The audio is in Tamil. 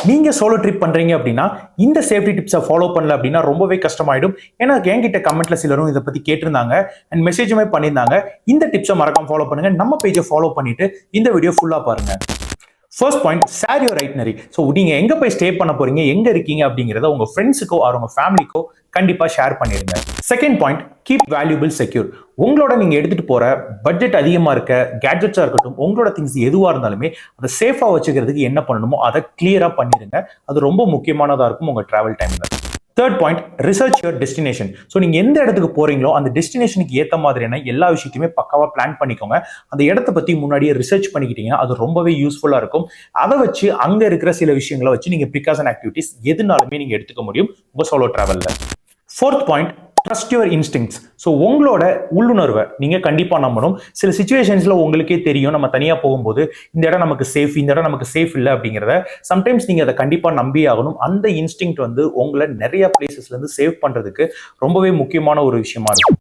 நீங்க சோலோ ட்ரிப் பண்றீங்க அப்படின்னா இந்த சேஃப்டி டிப்ஸை ஃபாலோ பண்ணல அப்படின்னா ரொம்பவே கஷ்டமாயிடும். ஏன்னா என்கிட்ட கமெண்ட்ல சிலரும் இதை பத்தி கேட்டிருந்தாங்க அண்ட் மெசேஜுமே பண்ணியிருந்தாங்க. இந்த டிப்ஸை மறக்காம ஃபாலோ பண்ணுங்க. நம்ம பேஜை ஃபாலோ பண்ணிட்டு இந்த வீடியோ ஃபுல்லா பாருங்க. First point, share your itinerary. So நீங்க எங்க போய் ஸ்டே பண்ண போறீங்க, எங்க இருக்கீங்க அப்படிங்கிறத உங்க ஃப்ரெண்ட்ஸுக்கோ ஆர் உங்க ஃபேமிலிக்கோ கண்டிப்பா ஷேர் பண்ணிருங்க. Second point, keep valuable secure. உங்களோட நீங்க எடுத்துட்டு போற பட்ஜெட் அதிகமா இருக்க கேட்ஜெட்ஸா இருக்கட்டும், உங்களோட திங்ஸ் எதுவா இருந்தாலுமே அதை சேஃபா வச்சுக்கிறதுக்கு என்ன பண்ணணுமோ அதை கிளியரா பண்ணிருங்க. அது ரொம்ப முக்கியமானதா இருக்கும் உங்க டிராவல் டைம்ல. Third point, research your destination. So நீங்க எந்த இடத்துக்கு போறீங்களோ அந்த டெஸ்டினேஷனுக்கு ஏற்ற மாதிரியான எல்லா விஷயத்தையுமே பக்காவா பிளான் பண்ணிக்கோங்க. அந்த இடத்த பத்தி முன்னாடியே ரிசர்ச் பண்ணிக்கிட்டீங்கன்னா அது ரொம்பவே யூஸ்ஃபுல்லா இருக்கும். அதை வச்சு அங்க இருக்கிற சில விஷயங்களை வச்சு நீங்க ப்ரிகாஷன் ஆக்டிவிட்டிஸ் எதுனாலுமே நீங்க எடுத்துக்க முடியும் உங்க சோலோ டிராவல்ல. Fourth point, trust your instincts. So உங்களோட உள்ளுணர்வை நீங்க கண்டிப்பா நம்பணும். சில சுச்சுவேஷன்ஸ்ல உங்களுக்கே தெரியும், நம்ம தனியா போகும்போது இந்த இடம் நமக்கு சேஃப், இந்த இடம் நமக்கு சேஃப் இல்லை அப்படிங்கிறத சம்டைம்ஸ் நீங்க அதை கண்டிப்பா நம்பி ஆகணும். அந்த இன்ஸ்டிங் வந்து உங்களை நிறைய பிளேசஸ்ல இருந்து சேவ் பண்றதுக்கு ரொம்பவே முக்கியமான ஒரு விஷயமா இருக்கும்.